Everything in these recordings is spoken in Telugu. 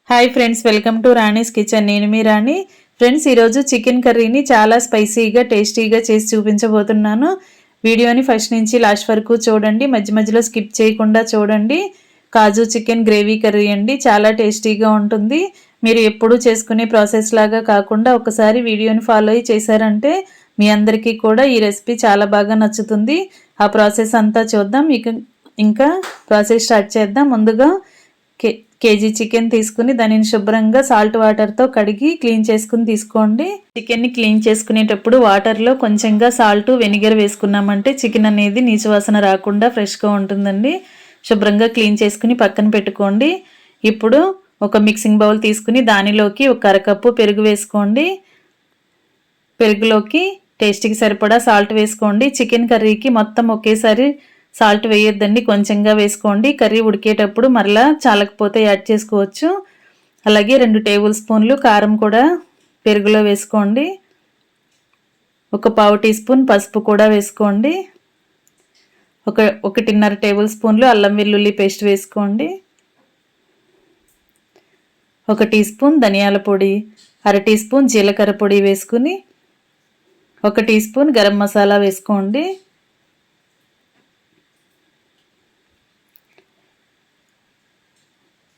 Hi friends, welcome to Rani's kitchen. నేను మీ రాణి. ఫ్రెండ్స్, ఈరోజు చికెన్ కర్రీని చాలా స్పైసీగా టేస్టీగా చేసి చూపించబోతున్నాను. వీడియోని ఫస్ట్ నుంచి లాస్ట్ వరకు చూడండి, మధ్య మధ్యలో స్కిప్ చేయకుండా చూడండి. కాజు చికెన్ గ్రేవీ కర్రీ అండి, చాలా టేస్టీగా ఉంటుంది. మీరు ఎప్పుడూ చేసుకునే ప్రాసెస్ లాగా కాకుండా ఒకసారి వీడియోని ఫాలో అయ్యి చేశారంటే మీ అందరికీ కూడా ఈ రెసిపీ చాలా బాగా నచ్చుతుంది. ఆ ప్రాసెస్ అంతా చూద్దాం. ఇంకా ప్రాసెస్ స్టార్ట్ చేద్దాం. ముందుగా కేజీ చికెన్ తీసుకుని దానిని శుభ్రంగా సాల్ట్ వాటర్తో కడిగి క్లీన్ చేసుకుని తీసుకోండి. చికెన్ని క్లీన్ చేసుకునేటప్పుడు వాటర్లో కొంచెంగా సాల్ట్ వెనిగర్ వేసుకున్నామంటే చికెన్ అనేది నీచు వాసన రాకుండా ఫ్రెష్గా ఉంటుందండి. శుభ్రంగా క్లీన్ చేసుకుని పక్కన పెట్టుకోండి. ఇప్పుడు ఒక మిక్సింగ్ బౌల్ తీసుకుని దానిలోకి ఒక అరకప్పు పెరుగు వేసుకోండి. పెరుగులోకి టేస్ట్కి సరిపడా సాల్ట్ వేసుకోండి. చికెన్ కర్రీకి మొత్తం ఒకేసారి సాల్ట్ వేయొద్దండి, కొంచెంగా వేసుకోండి. కర్రీ ఉడికేటప్పుడు మరలా చాలకపోతే యాడ్ చేసుకోవచ్చు. అలాగే 2 టేబుల్ స్పూన్లు కారం కూడా పెరుగులో వేసుకోండి. ఒక పావు టీ స్పూన్ పసుపు కూడా వేసుకోండి. 1.5 టేబుల్ స్పూన్లు అల్లం వెల్లుల్లి పేస్ట్ వేసుకోండి. 1 టీ స్పూన్ ధనియాల పొడి, 1/2 టీ స్పూన్ జీలకర్ర పొడి వేసుకుని 1 టీ స్పూన్ గరం మసాలా వేసుకోండి.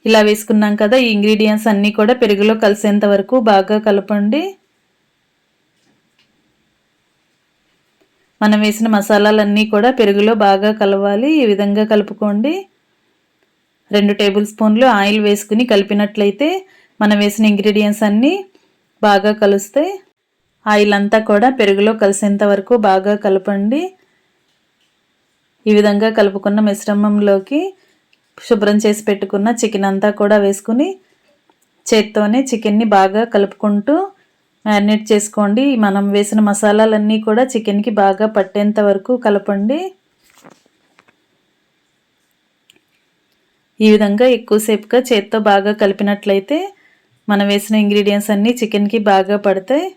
ఇలా వేసుకున్నాం కదా, ఈ ఇంగ్రీడియంట్స్ అన్నీ కూడా పెరుగులో కలిసేంత వరకు బాగా కలపండి. మనం వేసిన మసాలాలన్నీ కూడా పెరుగులో బాగా కలవాలి. ఈ విధంగా కలుపుకోండి. 2 టేబుల్ స్పూన్లు ఆయిల్ వేసుకుని కలిపినట్లయితే మనం వేసిన ఇంగ్రీడియంట్స్ అన్నీ బాగా కలుస్తాయి. ఆయిల్ అంతా కూడా పెరుగులో కలిసేంత వరకు బాగా కలపండి. ఈ విధంగా కలుపుకున్న మిశ్రమంలోకి శుభ్రం చేసి పెట్టుకున్న చికెన్ అంతా కూడా వేసుకుని చేత్తోనే చికెన్ని బాగా కలుపుకుంటూ మ్యారినేట్ చేసుకోండి. మనం వేసిన మసాలాలన్నీ కూడా చికెన్కి బాగా పట్టేంత వరకు కలపండి. ఈ విధంగా ఎక్కువసేపుగా చేత్తో బాగా కలిపినట్లయితే మనం వేసిన ఇంగ్రీడియంట్స్ అన్నీ చికెన్కి బాగా పడతాయి.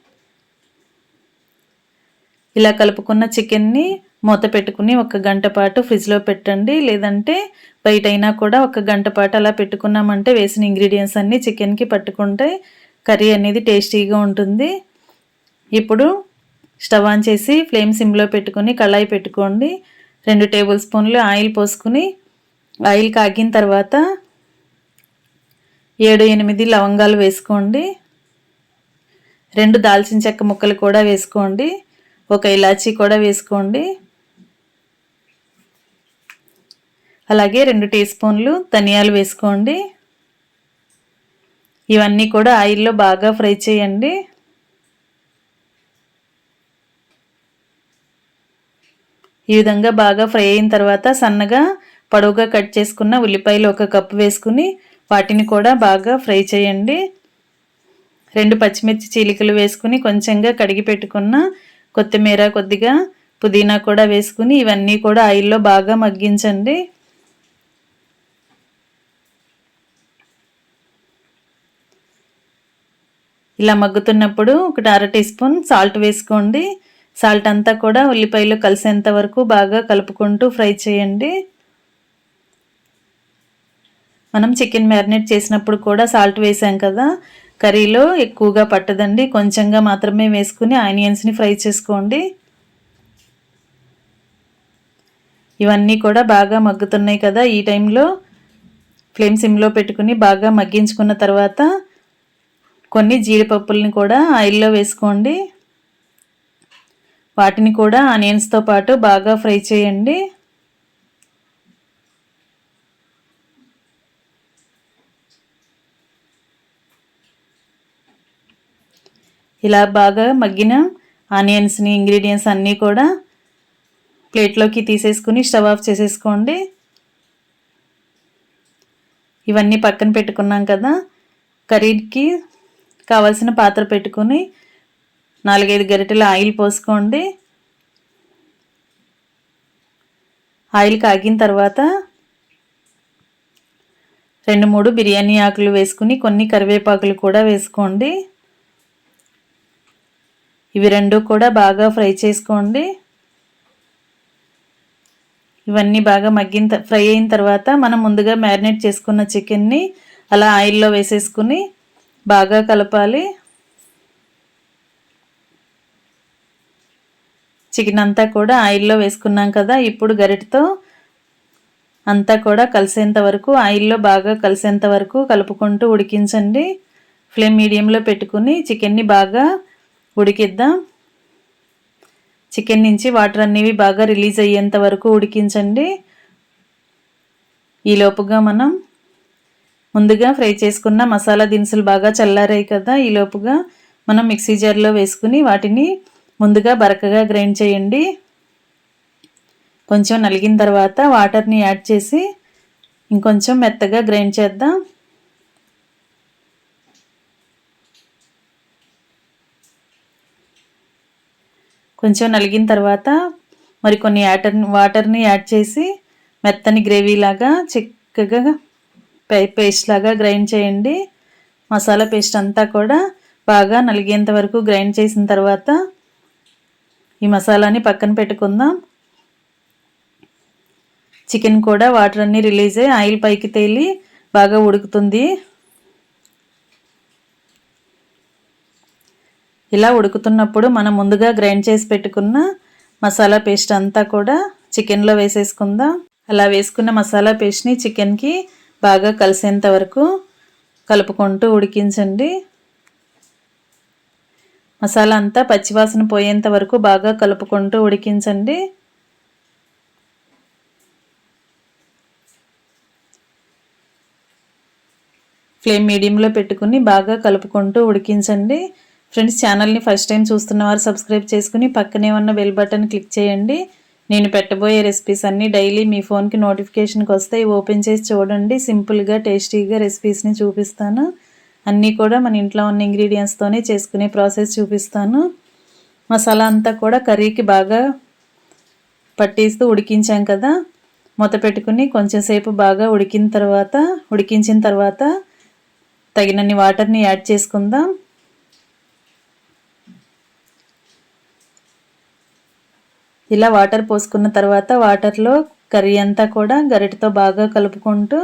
ఇలా కలుపుకున్న చికెన్ని మూత పెట్టుకుని 1 గంట పాటు ఫ్రిడ్జ్లో పెట్టండి. లేదంటే బయటైనా కూడా 1 గంట పాటు అలా పెట్టుకున్నామంటే వేసిన ఇంగ్రీడియంట్స్ అన్నీ చికెన్కి పట్టుకుంటాయి. కర్రీ అనేది టేస్టీగా ఉంటుంది. ఇప్పుడు స్టవ్ ఆన్ చేసి ఫ్లేమ్ సిమ్లో పెట్టుకుని కళాయి పెట్టుకోండి. 2 టేబుల్ స్పూన్లు ఆయిల్ పోసుకుని ఆయిల్ కాగిన తర్వాత 7-8 లవంగాలు వేసుకోండి. 2 దాల్చిన చెక్క ముక్కలు కూడా వేసుకోండి. 1 ఇలాచీ కూడా వేసుకోండి. అలాగే 2 టీ స్పూన్లు ధనియాలు వేసుకోండి. ఇవన్నీ కూడా ఆయిల్లో బాగా ఫ్రై చేయండి. ఈ విధంగా బాగా ఫ్రై అయిన తర్వాత సన్నగా పొడవుగా కట్ చేసుకున్న ఉల్లిపాయలు 1 కప్పు వేసుకుని వాటిని కూడా బాగా ఫ్రై చేయండి. 2 పచ్చిమిర్చి చీలికలు వేసుకుని కొంచెంగా కడిగి పెట్టుకున్న కొత్తిమీర, కొద్దిగా పుదీనా కూడా వేసుకుని ఇవన్నీ కూడా ఆయిల్లో బాగా మగ్గించండి. ఇలా మగ్గుతున్నప్పుడు 1/2 టీ స్పూన్ సాల్ట్ వేసుకోండి. సాల్ట్ అంతా కూడా ఉల్లిపాయలు కలిసేంత వరకు బాగా కలుపుకుంటూ ఫ్రై చేయండి. మనం చికెన్ మ్యారినేట్ చేసినప్పుడు కూడా సాల్ట్ వేసాం కదా, కర్రీలో ఎక్కువగా పట్టదండి, కొంచెంగా మాత్రమే వేసుకుని ఆనియన్స్ని ఫ్రై చేసుకోండి. ఇవన్నీ కూడా బాగా మగ్గుతున్నాయి కదా, ఈ టైంలో ఫ్లేమ్ సిమ్లో పెట్టుకుని బాగా మగ్గించుకున్న తర్వాత కొన్ని జీడిపప్పుల్ని కూడా ఆయిల్లో వేసుకోండి. వాటిని కూడా ఆనియన్స్తో పాటు బాగా ఫ్రై చేయండి. ఇలా బాగా మగ్గిన ఆనియన్స్ని ఇంగ్రీడియంట్స్ అన్నీ కూడా ప్లేట్లోకి తీసేసుకుని స్టవ్ ఆఫ్ చేసేసుకోండి. ఇవన్నీ పక్కన పెట్టుకున్నాం కదా, కర్రీకి కావాల్సిన పాత్ర పెట్టుకుని 4-5 గరిటెల ఆయిల్ పోసుకోండి. ఆయిల్ కాగిన తర్వాత 2-3 బిర్యానీ ఆకులు వేసుకుని కొన్ని కరివేపాకులు కూడా వేసుకోండి. ఇవి 2 కూడా బాగా ఫ్రై చేసుకోండి. ఇవన్నీ బాగా ఫ్రై అయిన తర్వాత మనం ముందుగా మ్యారినేట్ చేసుకున్న చికెన్ని అలా ఆయిల్లో వేసేసుకుని బాగా కలపాలి. చికెన్ అంతా కూడా ఆయిల్లో వేసుకున్నాం కదా, ఇప్పుడు గరిటెతో అంతా కూడా కలిసేంత వరకు, ఆయిల్లో బాగా కలిసేంత వరకు కలుపుకుంటూ ఉడికించండి. ఫ్లేమ్ మీడియంలో పెట్టుకుని చికెన్ని బాగా ఉడికిద్దాం. చికెన్ నుంచి వాటర్ అనేవి బాగా రిలీజ్ అయ్యేంత వరకు ఉడికించండి. ఈలోపుగా మనం ముందుగా ఫ్రై చేసుకున్న మసాలా దినుసులు బాగా చల్లారాయి కదా, ఈలోపుగా మనం మిక్సీ జార్లో వేసుకుని వాటిని ముందుగా బరకగా గ్రైండ్ చేయండి. కొంచెం నలిగిన తర్వాత వాటర్ని యాడ్ చేసి ఇంకొంచెం మెత్తగా గ్రైండ్ చేద్దాం. కొంచెం నలిగిన తర్వాత మరికొన్ని వాటర్ని యాడ్ చేసి మెత్తని గ్రేవీ లాగా చిక్కగా పేస్ట్ లాగా గ్రైండ్ చేయండి. మసాలా పేస్ట్ అంతా కూడా బాగా నలిగేంత వరకు గ్రైండ్ చేసిన తర్వాత ఈ మసాలాని పక్కన పెట్టుకుందాం. చికెన్ కూడా వాటర్ అన్నీ రిలీజ్ అయ్యి ఆయిల్ పైకి తేలి బాగా ఉడుకుతుంది. ఇలా ఉడుకుతున్నప్పుడు మనం ముందుగా గ్రైండ్ చేసి పెట్టుకున్న మసాలా పేస్ట్ అంతా కూడా చికెన్లో వేసేసుకుందాం. అలా వేసుకున్న మసాలా పేస్ట్ని చికెన్కి బాగా కలిసేంత వరకు కలుపుకుంటూ ఉడికించండి. మసాలా అంతా పచ్చివాసన పోయేంత వరకు బాగా కలుపుకుంటూ ఉడికించండి. ఫ్లేమ్ మీడియంలో పెట్టుకుని బాగా కలుపుకుంటూ ఉడికించండి. ఫ్రెండ్స్, ఛానల్ని ఫస్ట్ టైం చూస్తున్న వారు సబ్స్క్రైబ్ చేసుకుని పక్కనే ఉన్న బెల్ బటన్ క్లిక్ చేయండి. నేను పెట్టబోయే రెసిపీస్ అన్నీ డైలీ మీ ఫోన్కి నోటిఫికేషన్కి వస్తాయి. ఓపెన్ చేసి చూడండి. సింపుల్గా టేస్టీగా రెసిపీస్ని చూపిస్తాను. అన్నీ కూడా మన ఇంట్లో ఉన్న ఇంగ్రీడియంట్స్తోనే చేసుకునే ప్రాసెస్ చూపిస్తాను. మసాలా అంతా కూడా కర్రీకి బాగా పట్టిస్తూ ఉడికించాం కదా, మూత పెట్టుకుని కొంచెంసేపు బాగా ఉడికించిన తర్వాత తగినన్ని వాటర్ని యాడ్ చేసుకుందాం. ఇలా వాటర్ పోసుకున్న తర్వాత వాటర్లో కర్రీ అంతా కూడా గరిటెతో బాగా కలుపుకుంటూ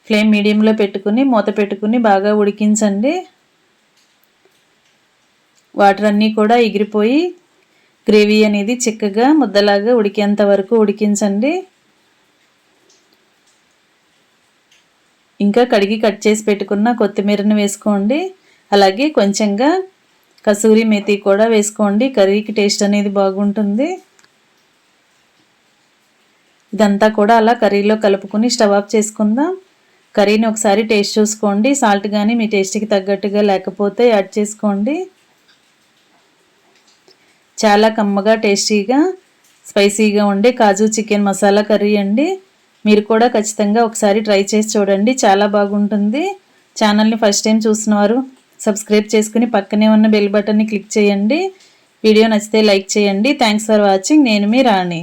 ఫ్లేమ్ మీడియంలో పెట్టుకుని మూత పెట్టుకుని బాగా ఉడికించండి. వాటర్ అన్నీ కూడా ఎగిరిపోయి గ్రేవీ అనేది చిక్కగా ముద్దలాగా ఉడికేంత వరకు ఉడికించండి. ఇంకా కడిగి కట్ చేసి పెట్టుకున్న కొత్తిమీరను వేసుకోండి. అలాగే కొంచెంగా కసూరి మేతి కూడా వేసుకోండి. కర్రీకి టేస్ట్ అనేది బాగుంటుంది. ఇదంతా కూడా అలా కర్రీలో కలుపుకుని స్టవ్ ఆఫ్ చేసుకుందాం. కర్రీని ఒకసారి టేస్ట్ చూసుకోండి. సాల్ట్ కానీ మీ టేస్ట్కి తగ్గట్టుగా లేకపోతే యాడ్ చేసుకోండి. చాలా కమ్మగా టేస్టీగా స్పైసీగా ఉండే కాజు చికెన్ మసాలా కర్రీ అండి. మీరు కూడా ఖచ్చితంగా ఒకసారి ట్రై చేసి చూడండి, చాలా బాగుంటుంది. ఛానల్ని ఫస్ట్ టైం చూసినవారు సబ్స్క్రైబ్ చేసుకుని పక్కనే ఉన్న బెల్ బటన్ని క్లిక్ చేయండి. వీడియో నచ్చితే లైక్ చేయండి. Thanks for watching. నేను మీ రాణి.